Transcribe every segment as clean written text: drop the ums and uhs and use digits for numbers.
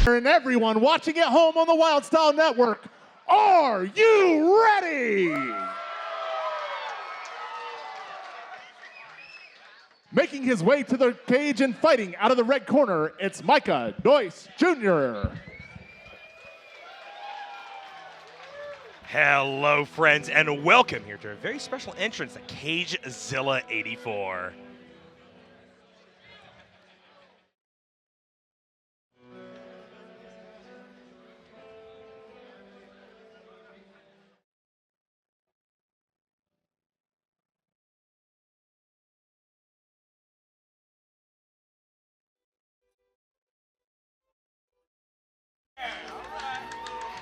And everyone watching at home on the Wild Style Network, are you ready? Making his way to the cage and fighting out of the red corner, it's Micah Doise Jr. Hello, friends, and welcome here to a very special entrance at Cagezilla 84.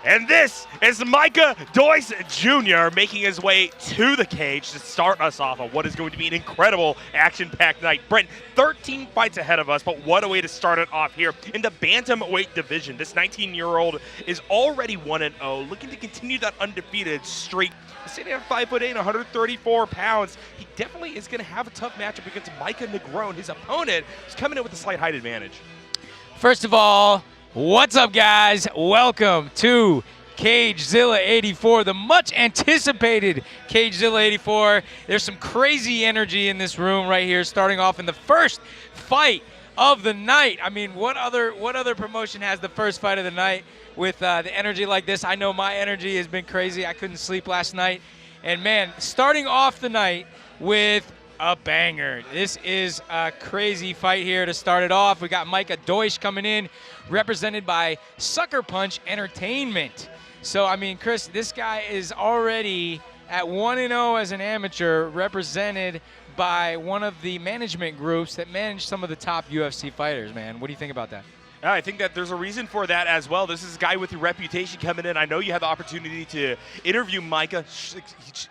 And this is Micah Doise Jr. making his way to the cage to start us off on what is going to be an incredible action-packed night. Brent, 13 fights ahead of us, but what a way to start it off here in the bantamweight division. This 19-year-old is already 1-0, looking to continue that undefeated streak. Sitting at 5'8", 134 pounds, he definitely is going to have a tough matchup against Micah Negron. His opponent is coming in with a slight height advantage. First of all, what's up, guys? Welcome to Cagezilla 84, the much anticipated Cagezilla 84. There's some crazy energy in this room right here, starting off in the first fight of the night. I mean, what other promotion has the first fight of the night with the energy like this? I know my energy has been crazy. I couldn't sleep last night. And man, starting off the night with a banger. This is a crazy fight here to start it off. We got Micah Doise coming in, represented by Sucker Punch Entertainment. So, I mean, Chris, this guy is already at 1-0 as an amateur, represented by one of the management groups that manage some of the top UFC fighters, man. What do you think about that? I think that there's a reason for that as well. This is a guy with a reputation coming in. I know you had the opportunity to interview Micah. He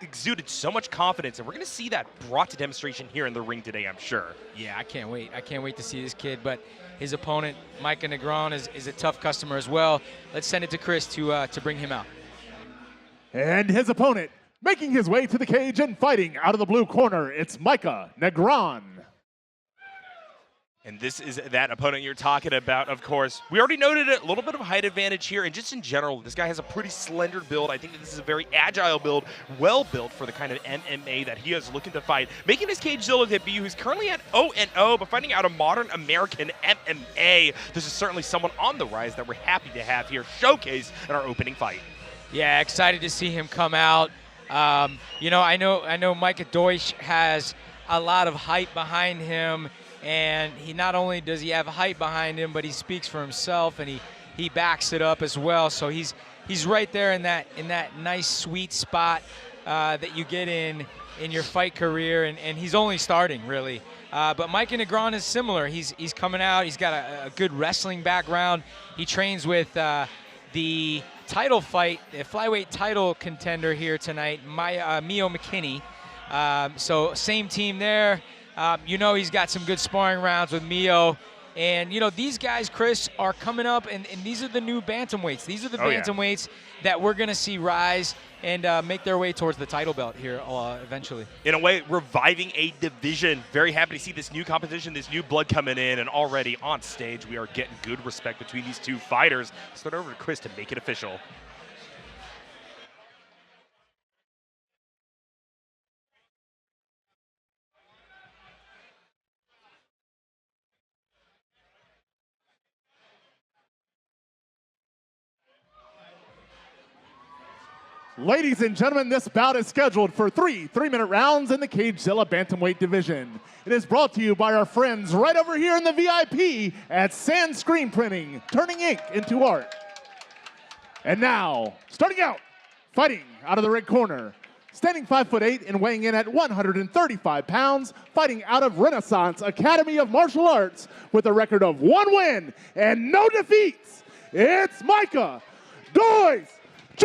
exuded so much confidence, and we're going to see that brought to demonstration here in the ring today, I'm sure. Yeah, I can't wait. I can't wait to see this kid. But his opponent, Micah Negron, is a tough customer as well. Let's send it to Chris to bring him out. And his opponent, making his way to the cage and fighting out of the blue corner, it's Micah Negron. And this is that opponent you're talking about, of course. We already noted a little bit of a height advantage here, and just in general, this guy has a pretty slender build. I think that this is a very agile build, well built for the kind of MMA that he is looking to fight. Making his Cagezilla debut, who's currently at 0-0, but fighting out of modern American MMA. This is certainly someone on the rise that we're happy to have here showcase in our opening fight. Yeah, excited to see him come out. You know, I know Micah Doise has a lot of hype behind him. And he not only does he have height behind him, but he speaks for himself, and he backs it up as well. So he's right there in that nice sweet spot that you get in your fight career, and he's only starting really. But Micah Negron is similar. He's coming out. He's got a good wrestling background. He trains with the title fight, the flyweight title contender here tonight, Mio McKinney. So same team there. You know, he's got some good sparring rounds with Mio. And, you know, these guys, Chris, are coming up, and these are the new bantamweights. These are the bantamweights that we're going to see rise and make their way towards the title belt here eventually. In a way, reviving a division. Very happy to see this new competition, this new blood coming in, and already on stage we are getting good respect between these two fighters. Let's start over to Chris to make it official. Ladies and gentlemen, this bout is scheduled for three-minute rounds in the Cagezilla Bantamweight division. It is brought to you by our friends right over here in the VIP at Sand Screen Printing, turning ink into art. And now, starting out, fighting out of the red corner, standing 5'8" and weighing in at 135 pounds, fighting out of Renaissance Academy of Martial Arts with a record of 1 win and no defeats, it's Micah Doise Jr.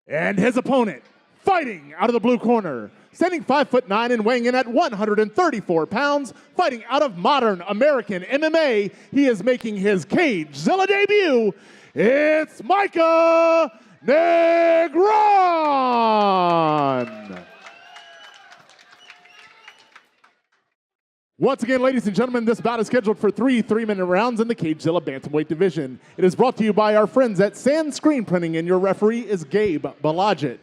And his opponent, fighting out of the blue corner, standing 5'9" and weighing in at 134 pounds, fighting out of modern American MMA, he is making his Cagezilla debut. It's Micah Negron. Once again, ladies and gentlemen, this bout is scheduled for 3 3-minute rounds in the Cagezilla Bantamweight division. It is brought to you by our friends at Sand Screen Printing, and your referee is Gabe Balajit.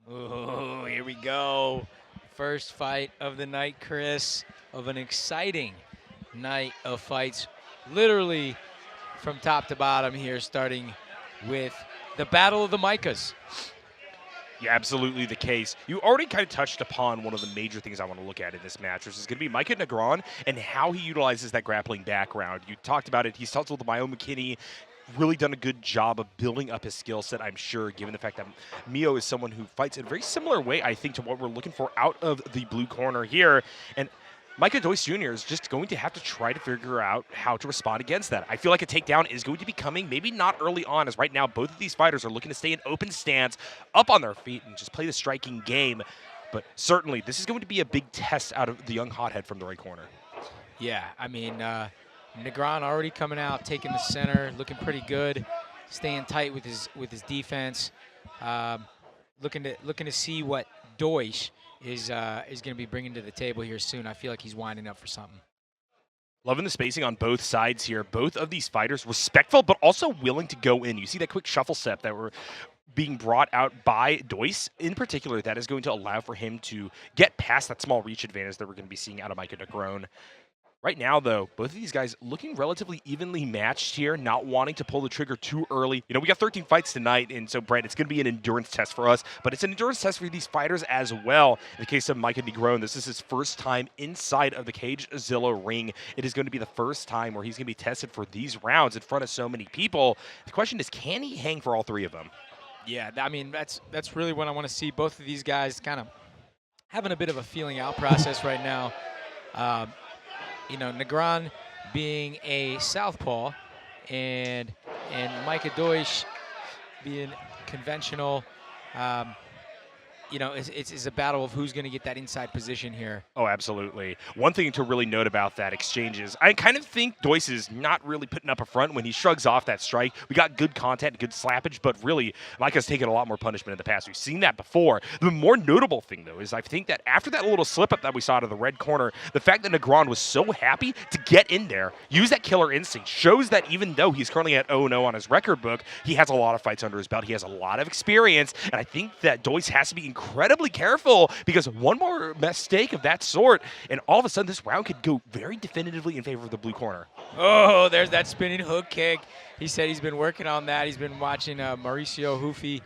Oh, here we go. First fight of the night, Chris, of an exciting night of fights, literally from top to bottom here, starting with the Battle of the Micahs. Yeah, absolutely the case. You already kind of touched upon one of the major things I want to look at in this match, which is going to be Micah Negron and how he utilizes that grappling background. You talked about it. He's tussled with Mio McKinney, really done a good job of building up his skill set, I'm sure, given the fact that Mio is someone who fights in a very similar way, I think, to what we're looking for out of the blue corner here. And Micah Doise Jr. is just going to have to try to figure out how to respond against that. I feel like a takedown is going to be coming, maybe not early on, as right now both of these fighters are looking to stay in open stance, up on their feet, and just play the striking game. But certainly, this is going to be a big test out of the young hothead from the right corner. Yeah, I mean, Negron already coming out, taking the center, looking pretty good, staying tight with his defense, looking to see what Doise is going to be bringing to the table here soon. I feel like he's winding up for something. Loving the spacing on both sides here. Both of these fighters respectful, but also willing to go in. You see that quick shuffle step that were being brought out by Doise. In particular, that is going to allow for him to get past that small reach advantage that we're going to be seeing out of Micah Negron. Right now, though, both of these guys looking relatively evenly matched here, not wanting to pull the trigger too early. You know, we got 13 fights tonight, and so, Brent, it's going to be an endurance test for us, but it's an endurance test for these fighters as well. In the case of Micah Negron, this is his first time inside of the Cagezilla ring. It is going to be the first time where he's going to be tested for these rounds in front of so many people. The question is, can he hang for all three of them? Yeah, I mean, that's really what I want to see. Both of these guys kind of having a bit of a feeling out process right now. You know, Negron being a southpaw and Micah Doise being conventional. You know, it's a battle of who's going to get that inside position here. Oh, absolutely. One thing to really note about that exchange is I kind of think Doise is not really putting up a front when he shrugs off that strike. We got good contact, good slappage, but really, Micah's taken a lot more punishment in the past. We've seen that before. The more notable thing, though, is I think that after that little slip-up that we saw to the red corner, the fact that Negron was so happy to get in there, use that killer instinct, shows that even though he's currently at 0-0 on his record book, he has a lot of fights under his belt. He has a lot of experience, and I think that Doise has to be incredibly careful, because one more mistake of that sort, and all of a sudden this round could go very definitively in favor of the blue corner. Oh, there's that spinning hook kick. He said he's been working on that. He's been watching Mauricio Hufi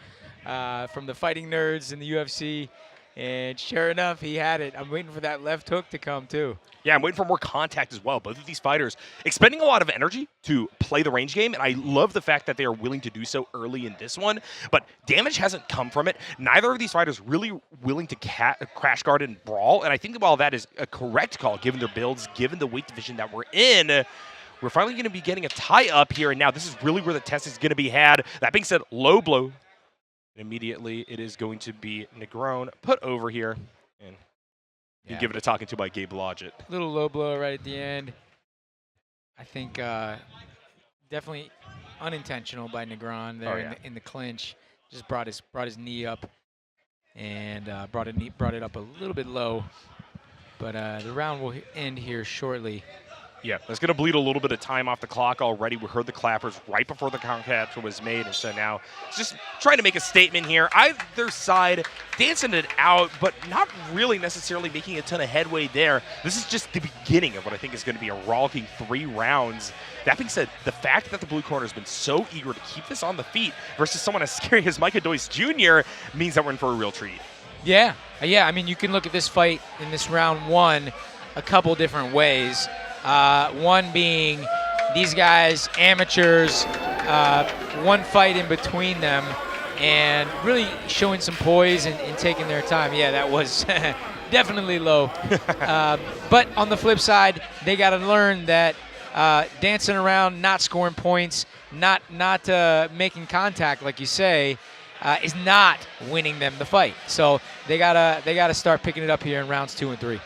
from the Fighting Nerds in the UFC, and sure enough, he had it. I'm waiting for that left hook to come too. Yeah, I'm waiting for more contact as well. Both of these fighters expending a lot of energy to play the range game, and I love the fact that they are willing to do so early in this one, but damage hasn't come from it. Neither of these fighters really willing to crash guard and brawl, and I think that while that is a correct call, given their builds, given the weight division that we're in, we're finally going to be getting a tie-up here, and now this is really where the test is going to be had. That being said, low blow. Immediately, it is going to be Negron put over here, and you give it a talking to by Gabe Balajit. Little low blow right at the end. I think definitely unintentional by Negron there in the clinch. Just brought his knee up and brought it up a little bit low. But the round will end here shortly. Yeah, that's going to bleed a little bit of time off the clock already. We heard the clappers right before the contact was made, and so now it's just trying to make a statement here. Either side dancing it out, but not really necessarily making a ton of headway there. This is just the beginning of what I think is going to be a rollicking 3 rounds. That being said, the fact that the blue corner has been so eager to keep this on the feet versus someone as scary as Micah Doise Jr. means that we're in for a real treat. Yeah. I mean, you can look at this fight in this round 1 a couple different ways. One being these guys, amateurs, one fight in between them, and really showing some poise and taking their time. Yeah, that was definitely low. But on the flip side, they got to learn that dancing around, not scoring points, not making contact, like you say, is not winning them the fight. So they gotta start picking it up here in rounds 2 and 3.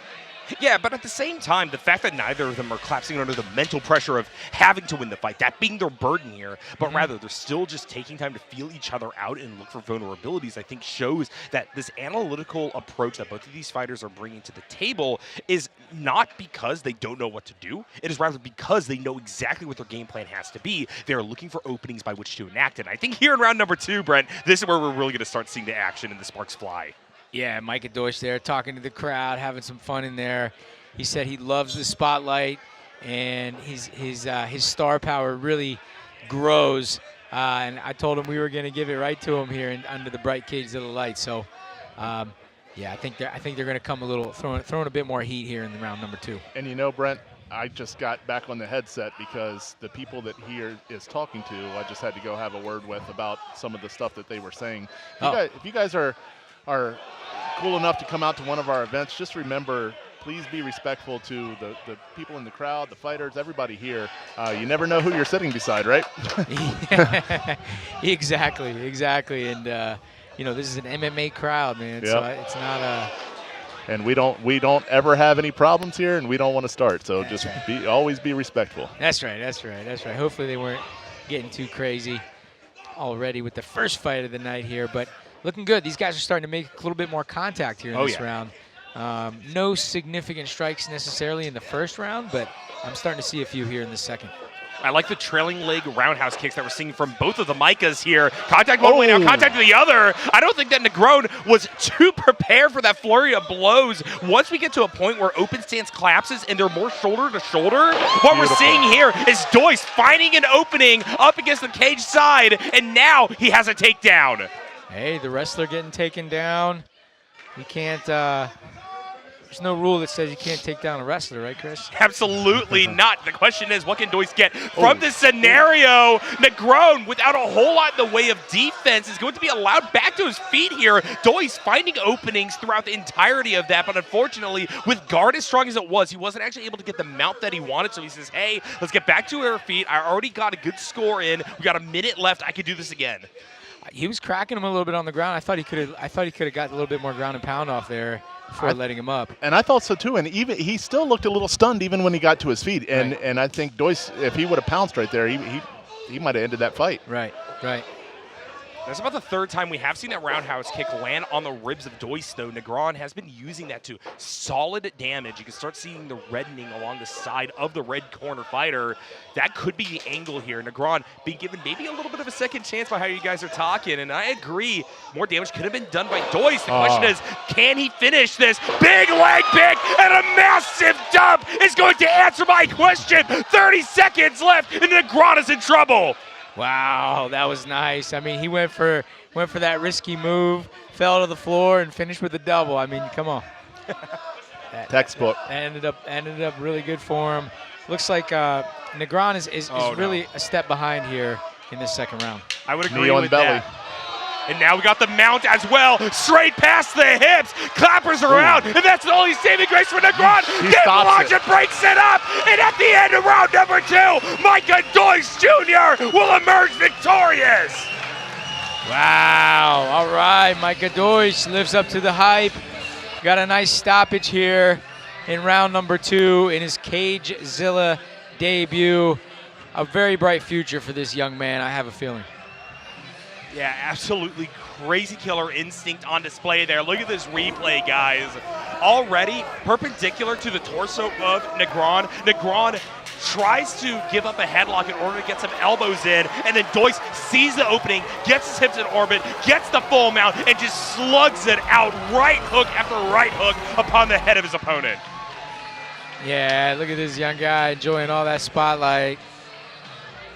Yeah, but at the same time, the fact that neither of them are collapsing under the mental pressure of having to win the fight, that being their burden here, but rather they're still just taking time to feel each other out and look for vulnerabilities, I think shows that this analytical approach that both of these fighters are bringing to the table is not because they don't know what to do. It is rather because they know exactly what their game plan has to be. They are looking for openings by which to enact it. And I think here in round number 2, Brent, this is where we're really going to start seeing the action and the sparks fly. Yeah, Micah Doise there talking to the crowd, having some fun in there. He said he loves the spotlight, and his star power really grows. And I told him we were going to give it right to him here under the bright Cagezilla lights. So, yeah, I think they're going to come a little throwing a bit more heat here in the round number 2. And you know, Brent, I just got back on the headset because the people that he is talking to, I just had to go have a word with about some of the stuff that they were saying. If you guys are cool enough to come out to one of our events, just remember, please be respectful to the people in the crowd, the fighters, everybody here. You never know who you're sitting beside, right? Exactly. And, you know, this is an MMA crowd, man. Yep. So it's not a... And we don't ever have any problems here, and we don't want to start. So just always be respectful. That's right. Hopefully they weren't getting too crazy already with the first fight of the night here, but looking good. These guys are starting to make a little bit more contact here in this round. No significant strikes necessarily in the first round, but I'm starting to see a few here in the second. I like the trailing leg roundhouse kicks that we're seeing from both of the Micahs here. Contact one way now, contact to the other. I don't think that Negron was too prepared for that flurry of blows. Once we get to a point where open stance collapses and they're more shoulder to shoulder, what we're seeing here is Doise finding an opening up against the cage side, and now he has a takedown. Hey, the wrestler getting taken down. You can't... There's no rule that says you can't take down a wrestler, right, Chris? Absolutely not. The question is, what can Doise get from this scenario? Negron, without a whole lot in the way of defense, is going to be allowed back to his feet here. Doise finding openings throughout the entirety of that, but unfortunately, with guard as strong as it was, he wasn't actually able to get the mount that he wanted, so he says, hey, let's get back to our feet. I already got a good score in. We got a minute left. I could do this again. He was cracking him a little bit on the ground. I thought he could have got a little bit more ground and pound off there before letting him up. And I thought so too. And even he still looked a little stunned even when he got to his feet. And I think Doise, if he would have pounced right there, he might have ended that fight. Right. That's about the third time we have seen that roundhouse kick land on the ribs of Doise, though. Negron has been using that to solid damage. You can start seeing the reddening along the side of the red corner fighter. That could be the angle here. Negron being given maybe a little bit of a second chance by how you guys are talking, and I agree. More damage could have been done by Doise. The question is, can he finish this? Big leg pick and a massive dump is going to answer my question. 30 seconds left, and Negron is in trouble. Wow, that was nice. I mean, he went for that risky move, fell to the floor, and finished with a double. I mean, come on. Textbook. Ended up really good for him. Looks like Negron is really a step behind here in this second round. I would agree with that. And now we got the mount as well, straight past the hips. Clappers are out, and that's the only saving grace for Negron. Launcher breaks it up, and at the end of round number 2, Micah Doise Jr. will emerge victorious. Wow, all right, Micah Doise lives up to the hype. Got a nice stoppage here in round number 2 in his Cagezilla debut. A very bright future for this young man, I have a feeling. Yeah, absolutely crazy killer instinct on display there. Look at this replay, guys. Already perpendicular to the torso of Negron. Negron tries to give up a headlock in order to get some elbows in, and then Doise sees the opening, gets his hips in orbit, gets the full mount, and just slugs it out, right hook after right hook upon the head of his opponent. Yeah, look at this young guy enjoying all that spotlight.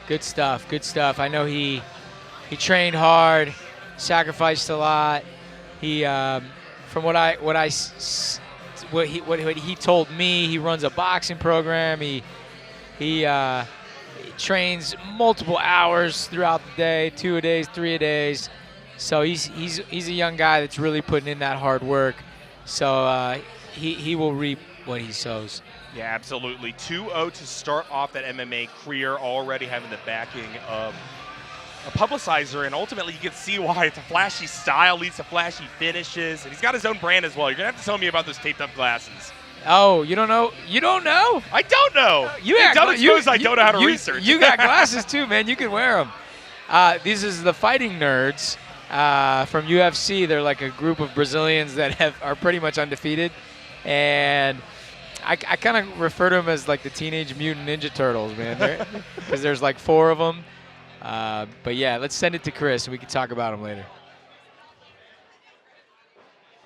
Good stuff, good stuff. I know he trained hard, sacrificed a lot. He, from what he told me, he runs a boxing program. He trains multiple hours throughout the day, 2 a days, 3 a days. So he's a young guy that's really putting in that hard work. So he will reap what he sows. Yeah, absolutely. 2-0 to start off that MMA career, already having the backing of a publicizer, and ultimately you can see why. It's a flashy style, leads to flashy finishes, and he's got his own brand as well. You're going to have to tell me about those taped up glasses. Oh, you don't know? You don't know? I don't know. I don't know how to research. You got glasses too, man. You can wear them. These is the Fighting Nerds from UFC. They're like a group of Brazilians that are pretty much undefeated, and I kind of refer to them as like the Teenage Mutant Ninja Turtles, man, because there's like 4 of them. But yeah, let's send it to Chris, and we can talk about them later.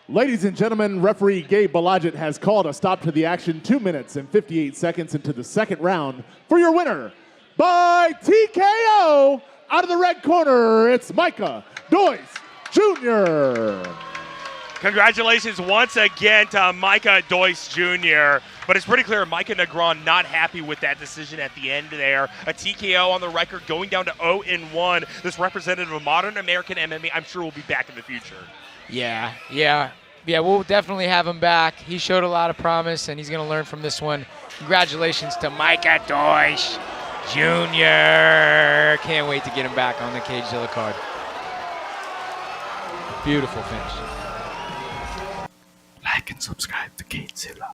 Ladies and gentlemen, referee Gabe Balajit has called a stop to the action 2 minutes and 58 seconds into the second round. For your winner, by TKO, out of the red corner, it's Micah Doise Jr. Congratulations once again to Micah Doise Jr. But it's pretty clear Micah Negron not happy with that decision at the end there. A TKO on the record, going down to 0-1. This representative of modern American MMA, I'm sure will be back in the future. Yeah, we'll definitely have him back. He showed a lot of promise, and he's going to learn from this one. Congratulations to Micah Doise Jr. Can't wait to get him back on the Cagezilla card. Beautiful finish. Like and subscribe to Cagezilla.